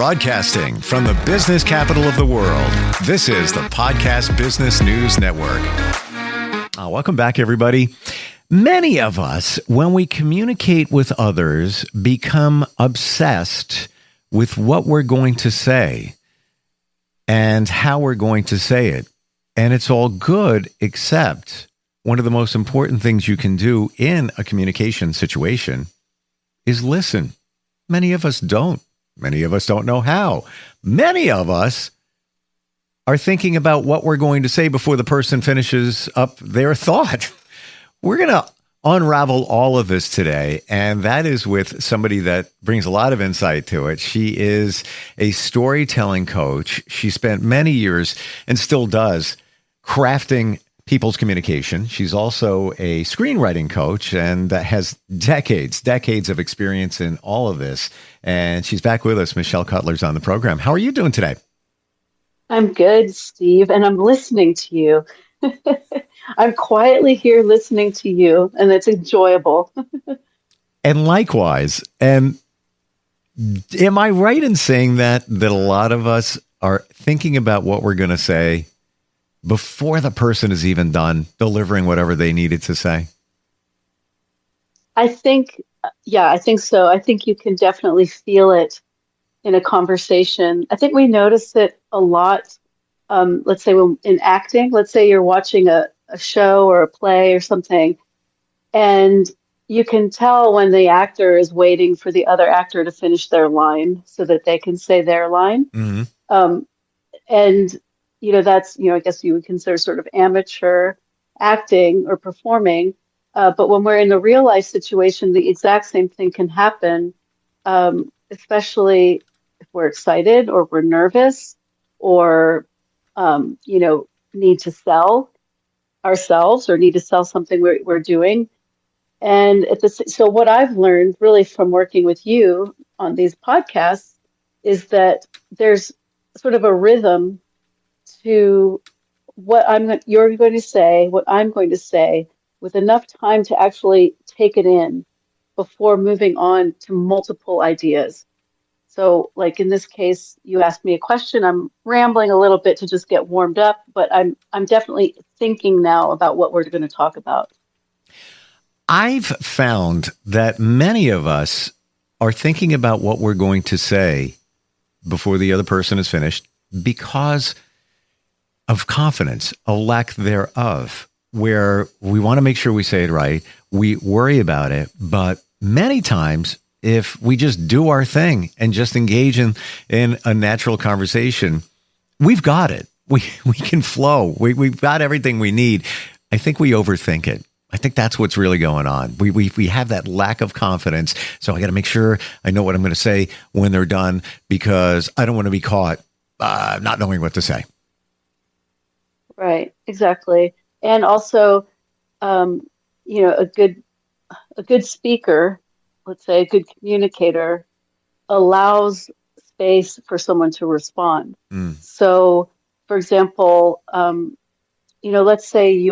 Broadcasting from the business capital of the world, this is the Podcast Business News Network. Welcome back, everybody. Many of us, when we communicate with others, become obsessed with what we're going to say and how we're going to say it. And it's all good, except one of the most important things you can do in a communication situation is listen. Many of us don't. Many of us don't know how. Many of us are thinking about what we're going to say before the person finishes up their thought. We're going to unravel all of this today, and that is with somebody that brings a lot of insight to it. She is a storytelling coach. She spent many years, and still does, crafting people's communication. She's also a screenwriting coach and has decades of experience in all of this. And she's back with us. Michelle Cutler's on the program. How are you doing today? I'm good, Steve, and I'm listening to you. I'm quietly here listening to you, and it's enjoyable. And likewise. And am I right in saying that a lot of us are thinking about what we're going to say before the person is even done delivering whatever they needed to say? I think so. I think you can definitely feel it in a conversation. I think we notice it a lot. Let's say in acting, let's say you're watching a show or a play or something, and you can tell when the actor is waiting for the other actor to finish their line so that they can say their line. Mm-hmm. And that's, I guess you would consider sort of amateur acting or performing. But when we're in a real life situation, the exact same thing can happen, especially if we're excited or we're nervous or, need to sell ourselves or need to sell something we're doing. And so what I've learned really from working with you on these podcasts is that there's sort of a rhythm to what you're going to say, what I'm going to say, with enough time to actually take it in before moving on to multiple ideas. So like in this case, you asked me a question, I'm rambling a little bit to just get warmed up, but I'm definitely thinking now about what we're going to talk about. I've found that many of us are thinking about what we're going to say before the other person is finished because of confidence, a lack thereof, where we want to make sure we say it right. We worry about it. But many times, if we just do our thing and just engage in a natural conversation, we've got it. We can flow. We've got everything we need. I think we overthink it. I think that's what's really going on. We have that lack of confidence. So I got to make sure I know what I'm going to say when they're done because I don't want to be caught not knowing what to say. Right, exactly. And also, a good speaker, let's say a good communicator, allows space for someone to respond. Mm. So, for example, let's say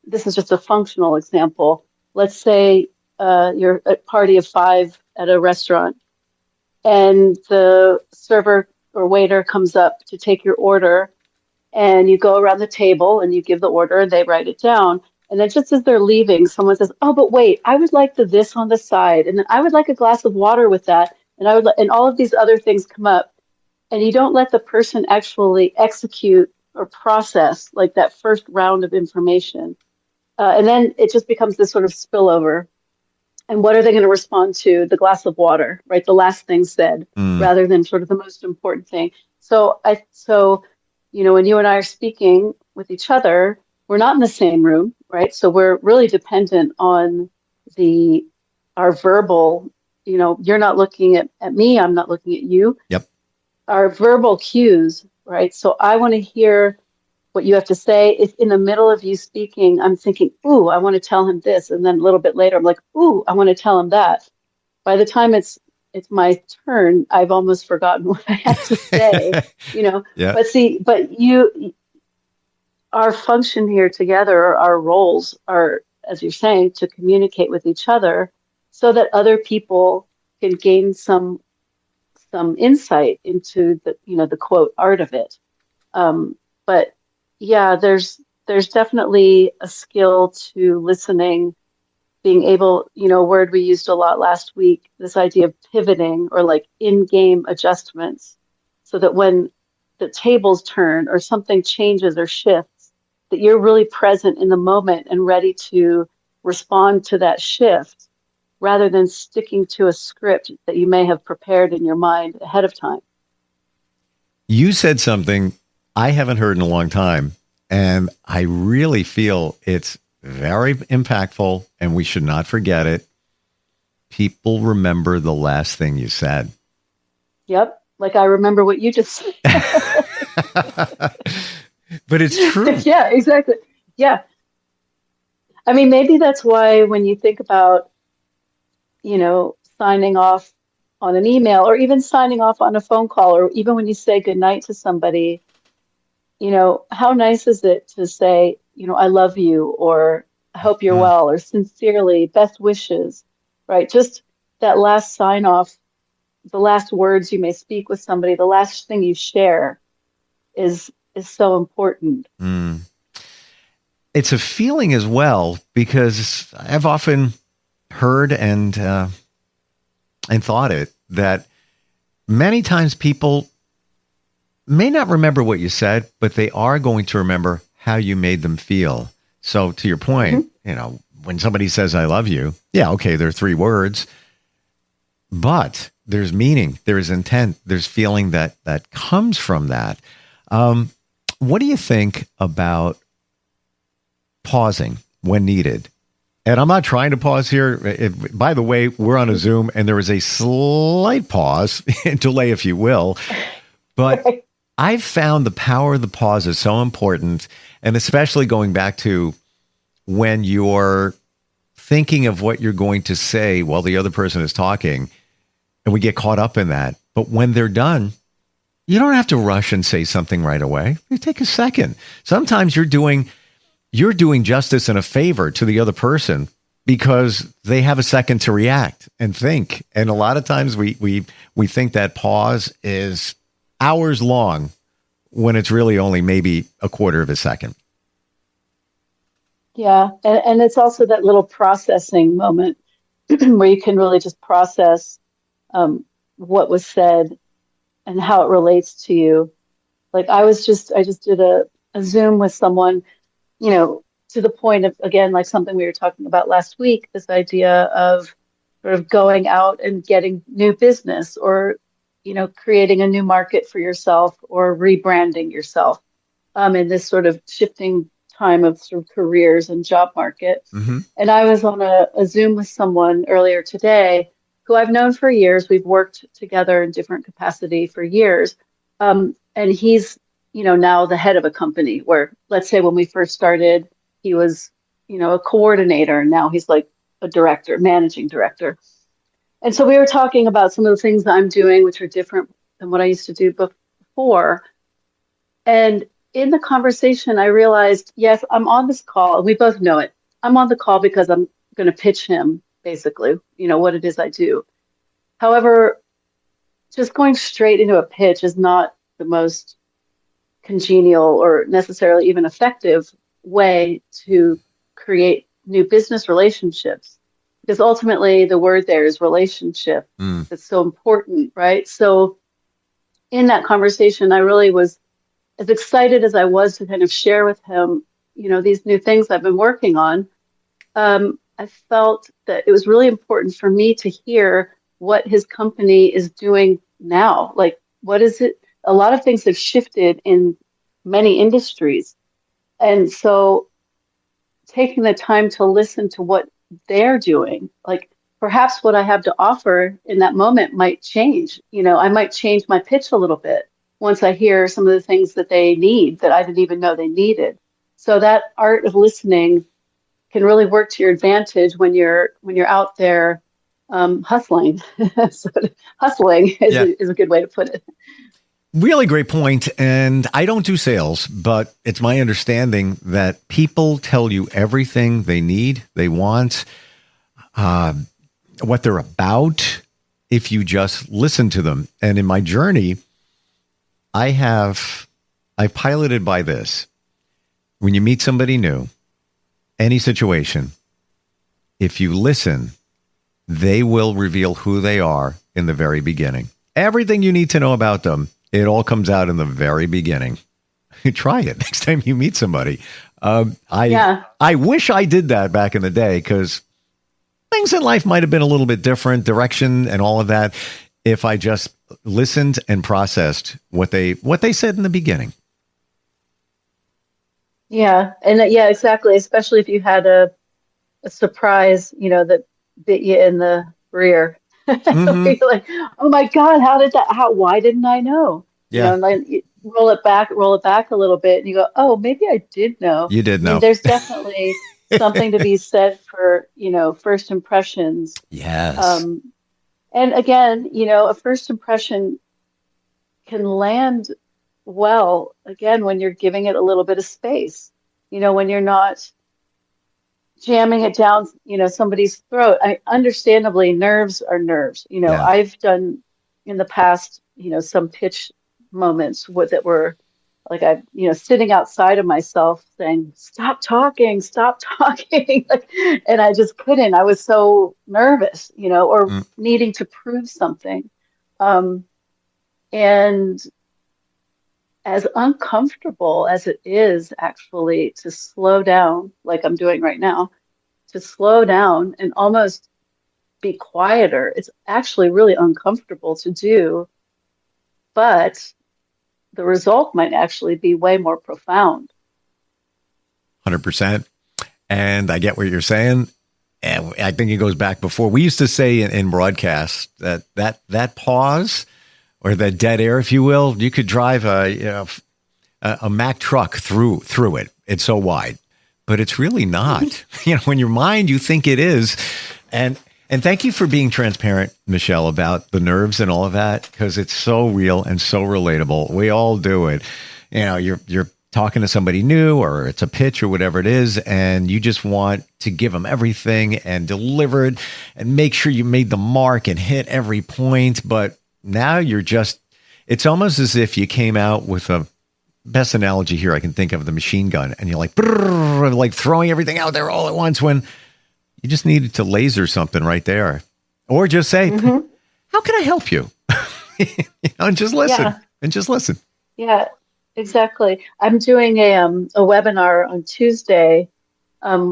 this is just a functional example. Let's say you're a party of 5 at a restaurant, and the server or waiter comes up to take your order. And you go around the table and you give the order and they write it down. And then just as they're leaving, someone says, "Oh, but wait, I would like this on the side. And then I would like a glass of water with that. And and all of these other things come up." And you don't let the person actually execute or process like that first round of information. And then it just becomes this sort of spillover. And what are they going to respond to? The glass of water, right? The last thing said, rather than sort of the most important thing. So when you and I are speaking with each other, we're not in the same room, right? So we're really dependent on our verbal, you're not looking at me, I'm not looking at you. Yep. Our verbal cues, right? So I want to hear what you have to say. If in the middle of you speaking, I'm thinking, ooh, I want to tell him this. And then a little bit later, I'm like, ooh, I want to tell him that. By the time it's my turn, I've almost forgotten what I had to say, Yeah. But our function here together, our roles are, as you're saying, to communicate with each other so that other people can gain some some insight into the quote art of it. But yeah, there's definitely a skill to listening, being able, a word we used a lot last week, this idea of pivoting or like in-game adjustments, so that when the tables turn or something changes or shifts, that you're really present in the moment and ready to respond to that shift rather than sticking to a script that you may have prepared in your mind ahead of time. You said something I haven't heard in a long time, and I really feel it's very impactful, and we should not forget it. People remember the last thing you said. Yep. Like I remember what you just said. But it's true. Yeah, exactly. Yeah. I mean, maybe that's why when you think about, signing off on an email or even signing off on a phone call, or even when you say goodnight to somebody, how nice is it to say, I love you, or I hope you're well, or sincerely, best wishes, right? Just that last sign off, the last words you may speak with somebody, the last thing you share is so important. It's a feeling as well, because I've often heard and thought it that many times people may not remember what you said, but they are going to remember how you made them feel. So to your point, when somebody says, I love you, yeah, okay, there are 3 words, but there's meaning, there's intent, there's feeling that comes from that. What do you think about pausing when needed? And I'm not trying to pause here. By the way, we're on a Zoom and there is a slight pause, delay, if you will, but I've found the power of the pause is so important, and especially going back to when you're thinking of what you're going to say while the other person is talking, and we get caught up in that. But when they're done, you don't have to rush and say something right away. You take a second. Sometimes you're doing justice and a favor to the other person because they have a second to react and think. And a lot of times we think that pause is hours long when it's really only maybe a quarter of a second. Yeah. And it's also that little processing moment where you can really just process what was said and how it relates to you. Like I just did a Zoom with someone, to the point of, again, like something we were talking about last week, this idea of sort of going out and getting new business, or creating a new market for yourself, or rebranding yourself in this sort of shifting time of sort of careers and job market. Mm-hmm. And I was on a Zoom with someone earlier today who I've known for years. We've worked together in different capacity for years. And he's, now the head of a company where, let's say when we first started, he was, a coordinator, and now he's like a director, managing director. And so we were talking about some of the things that I'm doing, which are different than what I used to do before. And in the conversation, I realized, yes, I'm on this call, and we both know it. I'm on the call because I'm going to pitch him, basically, what it is I do. However, just going straight into a pitch is not the most congenial or necessarily even effective way to create new business relationships. Because ultimately the word there is relationship. That's so important, right? So in that conversation, I really was as excited as I was to kind of share with him, these new things I've been working on. I felt that it was really important for me to hear what his company is doing now. Like, what is it? A lot of things have shifted in many industries. And so taking the time to listen to what they're doing, like perhaps what I have to offer in that moment might change. I might change my pitch a little bit once I hear some of the things that they need that I didn't even know they needed. So that art of listening can really work to your advantage when you're out there hustling. So hustling is a good way to put it. Really great point. And I don't do sales, but it's my understanding that people tell you everything they need, they want, what they're about. if you just listen to them. And in my journey, I piloted by this. When you meet somebody new, any situation, if you listen, they will reveal who they are in the very beginning. Everything you need to know about them, it all comes out in the very beginning. Try it next time you meet somebody. I wish I did that back in the day, because things in life might have been a little bit different, direction and all of that, if I just listened and processed what they said in the beginning. Yeah. And yeah, exactly. Especially if you had a surprise, that bit you in the rear. Mm-hmm. You're like, oh my God, why didn't I know? Yeah, And then you roll it back a little bit, and you go, oh, maybe I did know. you did I mean, know. there's definitely something to be said for, first impressions. Yes. Um, and again, a first impression can land well, again, when you're giving it a little bit of space, when you're not jamming it down, somebody's throat. Understandably, nerves are nerves. Yeah. I've done in the past, some pitch moments that were like sitting outside of myself saying, stop talking. Like, and I just couldn't. I was so nervous, or Mm. needing to prove something. And as uncomfortable as it is actually to slow down, like I'm doing right now, to slow down and almost be quieter. It's actually really uncomfortable to do, but the result might actually be way more profound. 100%. And I get what you're saying. And I think it goes back before. We used to say in broadcast that pause, or that dead air, if you will, you could drive a Mack truck through it. It's so wide, but it's really not. In your mind, you think it is. And thank you for being transparent, Michelle, about the nerves and all of that, because it's so real and so relatable. We all do it. You're talking to somebody new, or it's a pitch or whatever it is, and you just want to give them everything and deliver it and make sure you made the mark and hit every point. But now it's almost as if you came out with best analogy here I can think of, the machine gun, and you're like, brrr, like throwing everything out there all at once, when you just needed to laser something right there, or just say, Mm-hmm. how can I help you? And just listen. Yeah. And just listen. Yeah, exactly. I'm doing a webinar on Tuesday,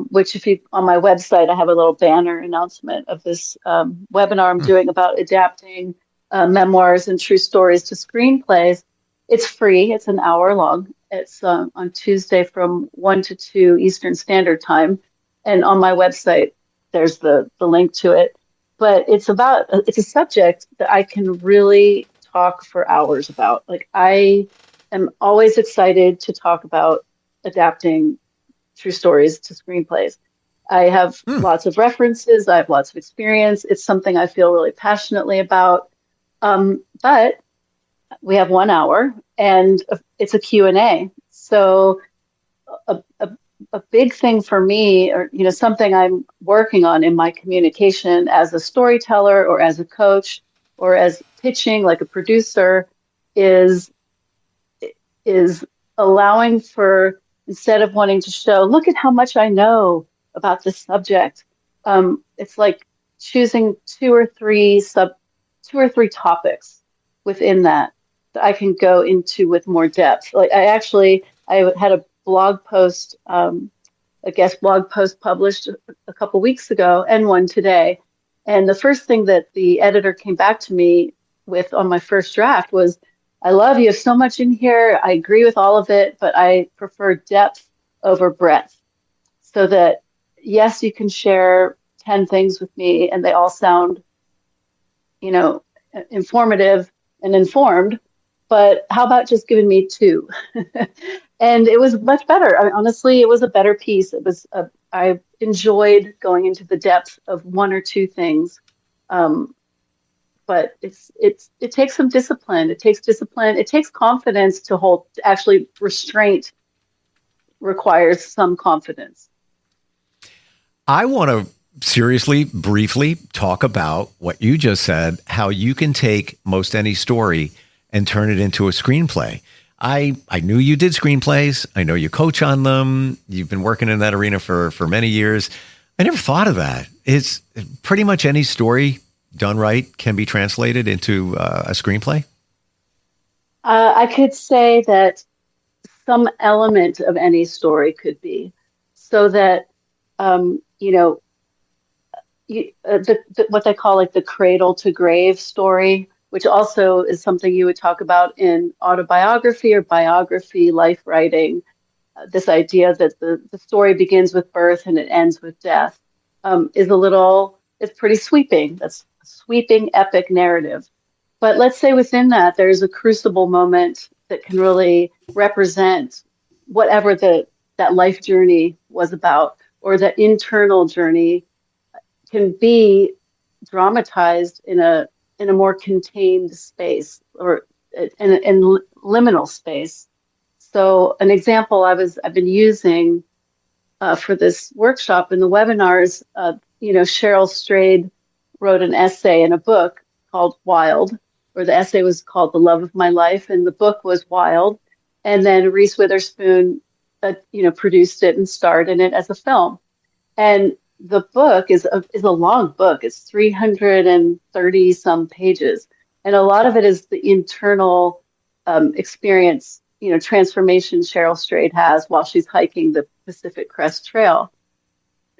which if you on my website, I have a little banner announcement of this webinar I'm doing about adapting memoirs and true stories to screenplays. It's free. It's an hour long. It's on Tuesday from 1 to 2 Eastern Standard Time. And on my website, there's the link to it. But it's a subject that I can really talk for hours about. Like, I am always excited to talk about adapting true stories to screenplays. I have lots of references. I have lots of experience. It's something I feel really passionately about. But we have 1 hour, and it's a Q&A. So a big thing for me, or something I'm working on in my communication as a storyteller or as a coach or as pitching like a producer, is allowing for, instead of wanting to show, look at how much I know about this subject, it's like choosing two or three topics within that I can go into with more depth. Like I had a blog post, a guest blog post published a couple weeks ago, and one today. And the first thing that the editor came back to me with on my first draft was, I love you have so much in here. I agree with all of it, but I prefer depth over breadth. So that, yes, you can share 10 things with me and they all sound, informative and informed, but how about just giving me 2? And it was much better. Honestly, it was a better piece. I enjoyed going into the depth of 1 or 2 things. But it takes some discipline. It takes discipline. It takes confidence to hold. Actually, restraint requires some confidence. I want to seriously, briefly talk about what you just said, how you can take most any story and turn it into a screenplay. I knew you did screenplays. I know you coach on them. You've been working in that arena for many years. I never thought of that. It's pretty much any story done right can be translated into a screenplay. I could say that some element of any story could be, so that what they call like the cradle to grave story, which also is something you would talk about in autobiography or biography, life writing. This idea that the story begins with birth and it ends with death it's pretty sweeping. That's a sweeping epic narrative. But let's say within that, there's a crucible moment that can really represent whatever that life journey was about, or that internal journey can be dramatized in a more contained space, or in liminal space. So an example I've been using for this workshop in the webinars, Cheryl Strayed wrote an essay in a book called Wild, or the essay was called The Love of My Life, and the book was Wild. And then Reese Witherspoon, produced it and starred in it as a film. And the book is a long book. It's 330 some pages, and a lot of it is the internal experience, transformation Cheryl Strayed has while she's hiking the Pacific Crest Trail.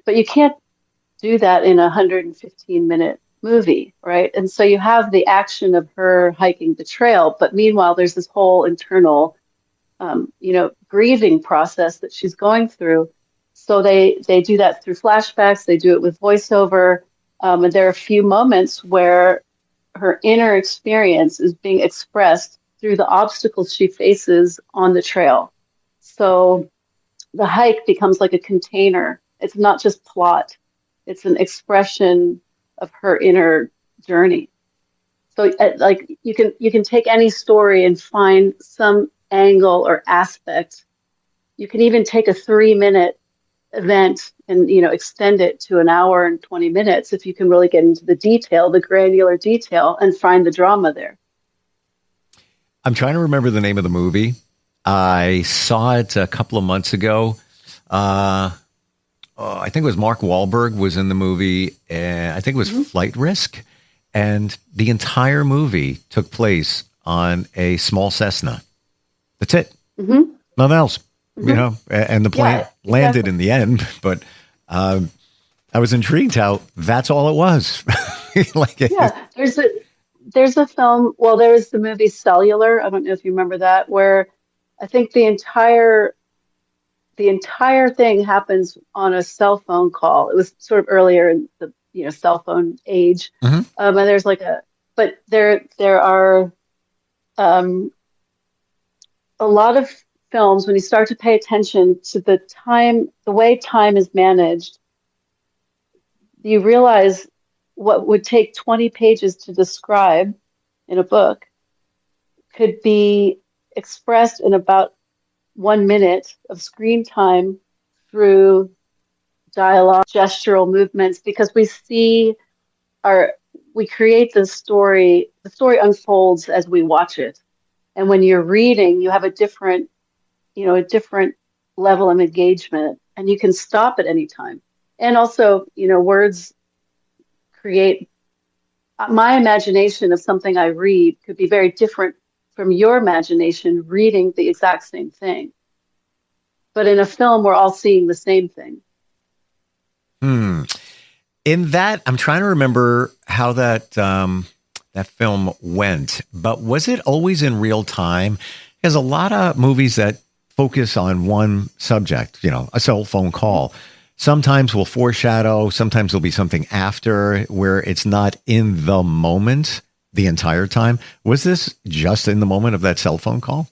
But you can't do that in a 115-minute movie, right? And so you have the action of her hiking the trail, but meanwhile, there's this whole internal, grieving process that she's going through. So they do that through flashbacks. They do it with voiceover. And there are a few moments where her inner experience is being expressed through the obstacles she faces on the trail. So the hike becomes like a container. It's not just plot. It's an expression of her inner journey. So you can take any story and find some angle or aspect. You can even take a 3-minute event and extend it to an hour and 20 minutes if you can really get into the detail, the granular detail, and find the drama there. I'm trying to remember the name of the movie. I saw it a couple of months ago. I think it was Mark Wahlberg was in the movie, and I think it was Flight Risk, and the entire movie took place on a small Cessna. That's it. Mm-hmm. Nothing else. Mm-hmm. And the plane landed in the end, but I was intrigued how that's all it was. There's a film. Well, there was the movie Cellular. I don't know if you remember that, where I think the entire thing happens on a cell phone call. It was sort of earlier in the cell phone age, and there's but there are a lot of films, when you start to pay attention to the way time is managed, you realize what would take 20 pages to describe in a book could be expressed in about 1 minute of screen time through dialogue, gestural movements, because we create the story unfolds as we watch it. And when you're reading, you have a different level of engagement, and you can stop at any time. And also, words create, my imagination of something I read could be very different from your imagination reading the exact same thing. But in a film, we're all seeing the same thing. In that, I'm trying to remember how that film went, but was it always in real time? There's a lot of movies that focus on one subject, a cell phone call. Sometimes we'll foreshadow, sometimes there'll be something after where it's not in the moment the entire time. Was this just in the moment of that cell phone call?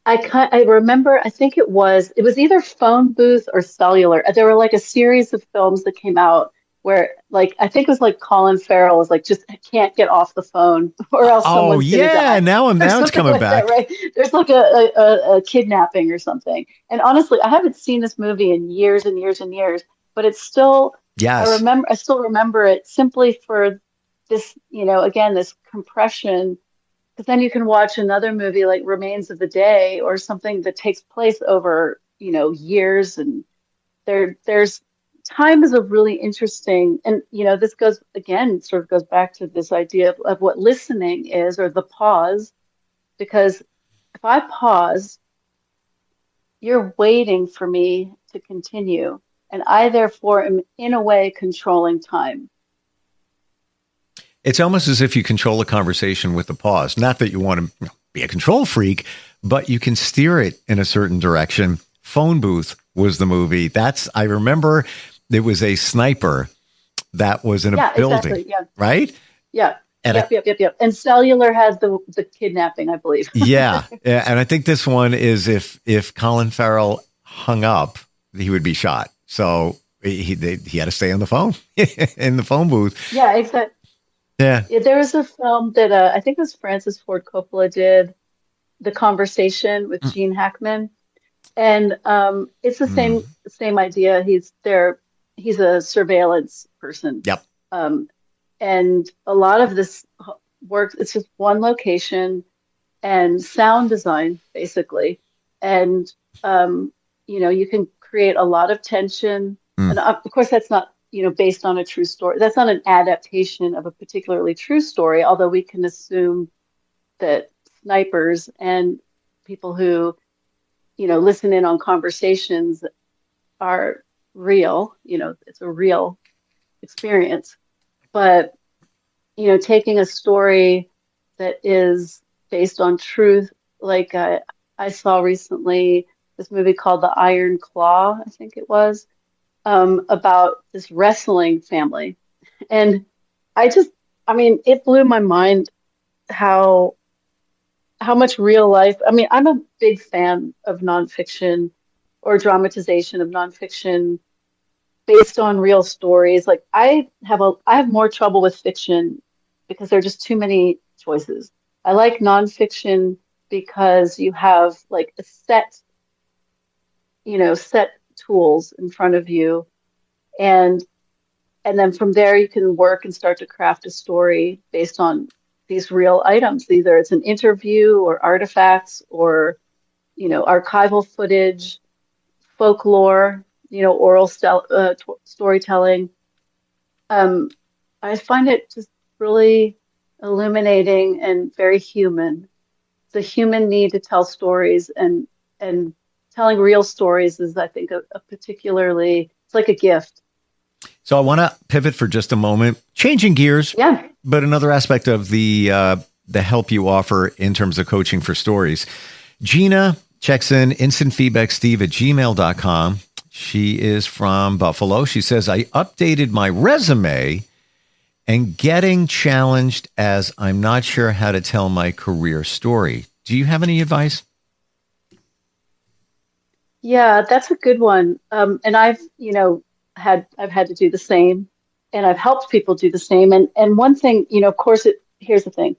I remember, I think it was either phone booth or cellular. There were a series of films that came out where I think it was Colin Farrell was just, I can't get off the phone or else someone's gonna die. Now it's coming back. That, right? There's a kidnapping or something. And honestly, I haven't seen this movie in years and years and years, but it's still Yes. I still remember it simply for this, again, this compression, because then you can watch another movie like Remains of the Day or something that takes place over, years. And there's time is a really interesting, and, this goes again, sort of goes back to this idea of what listening is, or the pause, because if I pause, you're waiting for me to continue. And I therefore am in a way controlling time. It's almost as if you control a conversation with the pause. Not that you want to be a control freak, but you can steer it in a certain direction. Phone Booth was the movie. I remember there was a sniper that was in a building, exactly. Yeah. Right? Yeah. And Yep. And Cellular had the kidnapping, I believe. yeah. And I think this one is if Colin Farrell hung up, he would be shot. So he had to stay on the phone in the phone booth. Yeah, exactly. Yeah. There was a film that I think it was Francis Ford Coppola did, The Conversation with Gene Hackman, and it's the same idea. He's there. He's a surveillance person. Yep. And a lot of this work, it's just one location and sound design, basically. And, you can create a lot of tension. And of course, that's not, based on a true story. That's not an adaptation of a particularly true story, although we can assume that snipers and people who, listen in on conversations are real. It's a real experience. But, taking a story that is based on truth, like I saw recently this movie called The Iron Claw, I think it was, about this wrestling family. And it blew my mind how much real life. I'm a big fan of nonfiction or dramatization of nonfiction based on real stories. Like I have more trouble with fiction because there are just too many choices. I like nonfiction because you have like a set tools in front of you, and then from there you can work and start to craft a story based on these real items. Either it's an interview or artifacts or archival footage, folklore, oral storytelling. I find it just really illuminating and very human. The human need to tell stories, and telling real stories is, I think, a particularly, it's like a gift. So I want to pivot for just a moment, changing gears. Yeah. But another aspect of the help you offer in terms of coaching for stories. Gina checks in, instantfeedbacksteve@gmail.com. She is from Buffalo. She says, I updated my resume and getting challenged as I'm not sure how to tell my career story. Do you have any advice? Yeah, that's a good one. And I've had to do the same, and I've helped people do the same. And one thing, of course, here's the thing.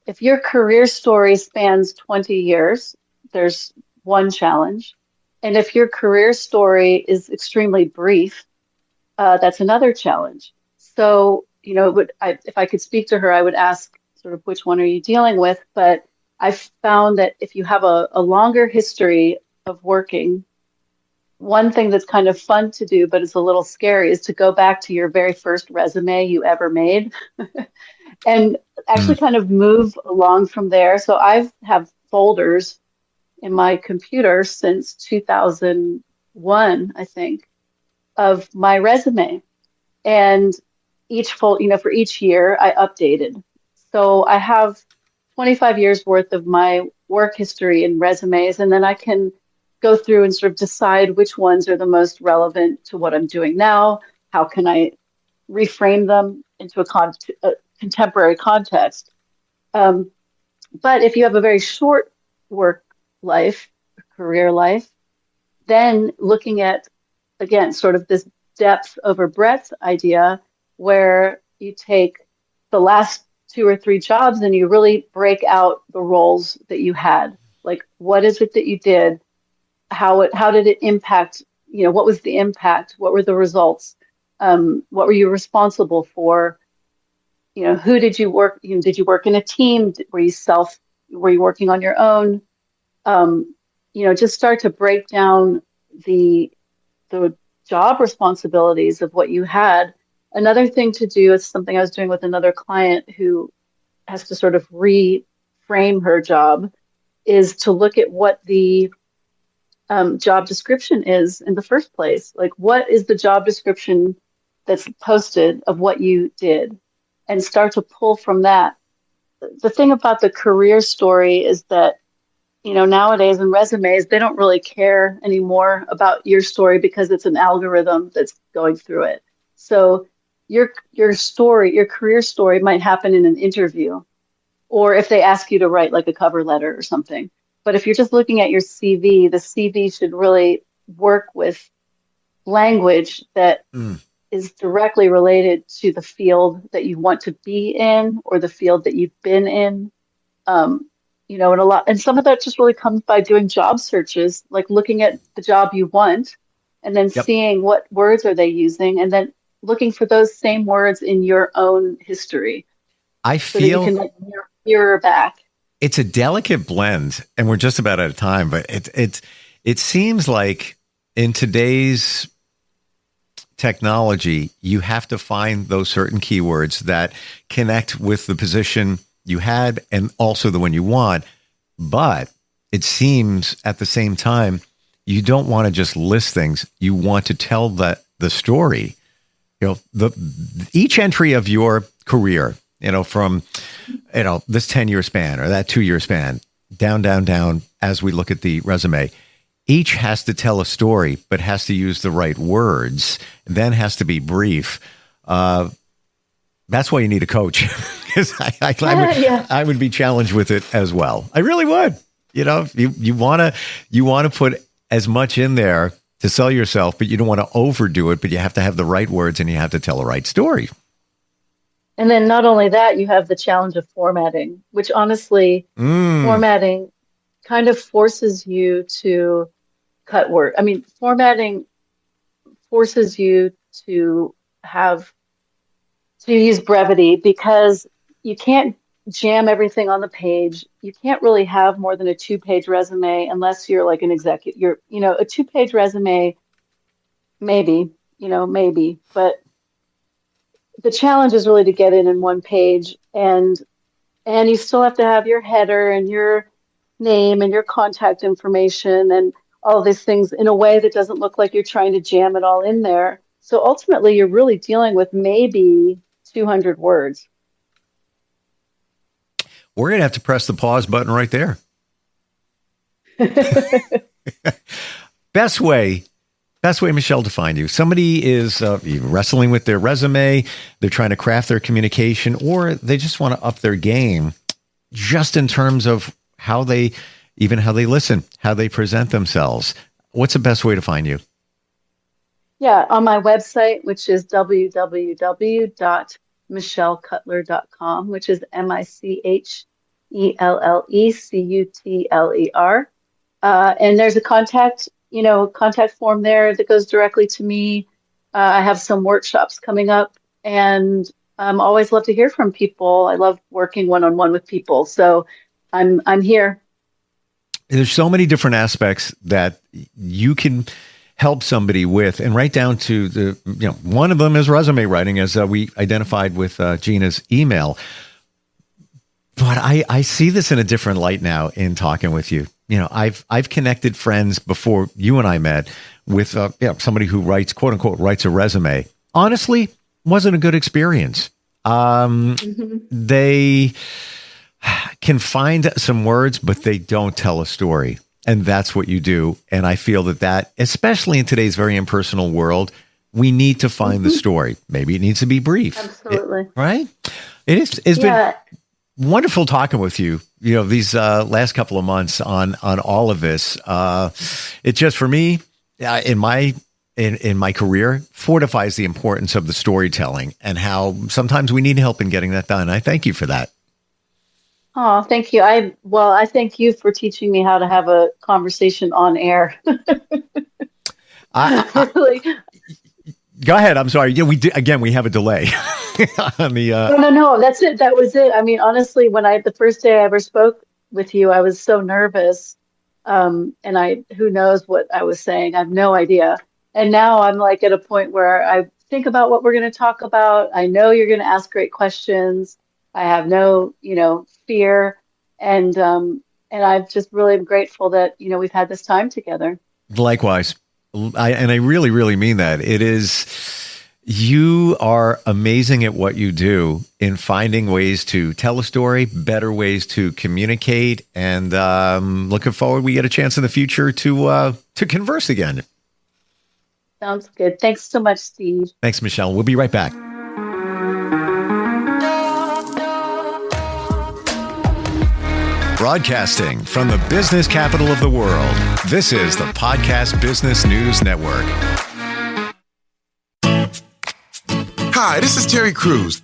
If your career story spans 20 years, there's one challenge. And if your career story is extremely brief, that's another challenge. So, if I could speak to her, I would ask sort of which one are you dealing with? But I've found that if you have a longer history of working, one thing that's kind of fun to do, but it's a little scary, is to go back to your very first resume you ever made and actually kind of move along from there. So I have folders in my computer since 2001, I think, of my resume. And for each year I updated. So I have 25 years worth of my work history in resumes, and then I can go through and sort of decide which ones are the most relevant to what I'm doing now. How can I reframe them into a contemporary context? But if you have a very short work life, career life, then looking at, again, sort of this depth over breadth idea, where you take the last 2 or 3 jobs and you really break out the roles that you had. Like, what is it that you did? How did it impact, what was the impact? What were the results? What were you responsible for? Who did you work? Did you work in a team? Were you working on your own? Just start to break down the the job responsibilities of what you had. Another thing to do is something I was doing with another client who has to sort of reframe her job, is to look at what the job description is in the first place. Like, what is the job description that's posted of what you did? And start to pull from that. The thing about the career story is that, nowadays in resumes, they don't really care anymore about your story because it's an algorithm that's going through it. So your career story might happen in an interview, or if they ask you to write like a cover letter or something. But if you're just looking at your CV, the CV should really work with language that is directly related to the field that you want to be in or the field that you've been in. And some of that just really comes by doing job searches, like looking at the job you want and then seeing what words are they using and then looking for those same words in your own history. I feel so that you can mirror back. It's a delicate blend, and we're just about out of time, but it seems like in today's technology, you have to find those certain keywords that connect with the position you had and also the one you want. But it seems at the same time, you don't want to just list things. You want to tell the story. Each entry of your career, from, this 10-year span or that 2-year span, down, as we look at the resume, each has to tell a story, but has to use the right words, then has to be brief. That's why you need a coach, because I would be challenged with it as well. I really would. You want to put as much in there to sell yourself, but you don't want to overdo it, but you have to have the right words and you have to tell the right story. And then not only that, you have the challenge of formatting, which honestly, formatting kind of forces you to cut word. I mean, formatting forces you to use brevity because you can't jam everything on the page. You can't really have more than a 2-page resume unless you're like an executive. A 2-page resume, maybe, but the challenge is really to get it in 1 page, and you still have to have your header and your name and your contact information and all of these things in a way that doesn't look like you're trying to jam it all in there. So ultimately, you're really dealing with maybe 200 words. We're going to have to press the pause button right there. Best way, Michelle, to find you. Somebody is wrestling with their resume. They're trying to craft their communication, or they just want to up their game just in terms of how they listen, how they present themselselves. What's the best way to find you? Yeah, on my website, which is www.michellecutler.com, which is MICHELLECUTLER. And there's a contact form there that goes directly to me. I have some workshops coming up, and always love to hear from people. I love working one-on-one with people. So I'm here. There's so many different aspects that you can help somebody with, and right down to one of them is resume writing, as we identified with Gina's email. But I see this in a different light now in talking with you. I've connected friends before you and I met with somebody who writes, quote unquote, writes a resume. Honestly, wasn't a good experience. They can find some words, but they don't tell a story. And that's what you do. And I feel that, especially in today's very impersonal world, we need to find the story. Maybe it needs to be brief. Absolutely. Right? It's been wonderful talking with you, these last couple of months on all of this. It just, for me, in my career, fortifies the importance of the storytelling and how sometimes we need help in getting that done. I thank you for that. Oh, thank you. I thank you for teaching me how to have a conversation on air. Go ahead. I'm sorry. Yeah, we have a delay on the. No. That's it. That was it. I mean, honestly, the first day I ever spoke with you, I was so nervous, and who knows what I was saying? I have no idea. And now I'm like at a point where I think about what we're going to talk about. I know you're going to ask great questions. I have no, fear, and I'm just really grateful that we've had this time together. Likewise. I really, really mean that. You are amazing at what you do in finding ways to tell a story, better ways to communicate, and looking forward we get a chance in the future to converse again. Sounds good. Thanks so much, Steve. Thanks, Michelle. We'll be right back. Broadcasting from the business capital of the world, this is the Podcast Business News Network. Hi, this is Terry Crews,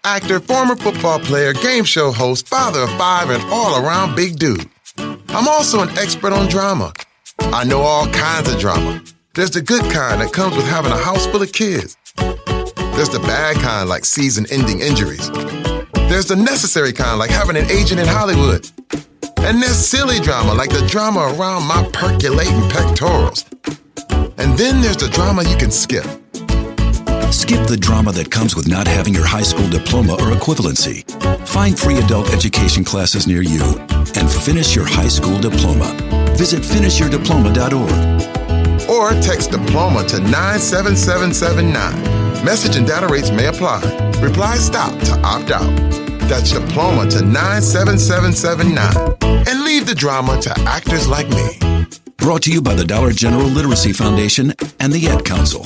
actor, former football player, game show host, father of 5, and all-around big dude. I'm also an expert on drama. I know all kinds of drama. There's the good kind that comes with having a house full of kids. There's the bad kind like season-ending injuries. There's the necessary kind like having an agent in Hollywood. And there's silly drama like the drama around my percolating pectorals. And then there's the drama you can skip. Skip the drama that comes with not having your high school diploma or equivalency. Find free adult education classes near you and finish your high school diploma. Visit finishyourdiploma.org. Or text diploma to 97779. Message and data rates may apply. Reply STOP to opt out. That's diploma to 97779. And leave the drama to actors like me. Brought to you by the Dollar General Literacy Foundation and the Ad Council.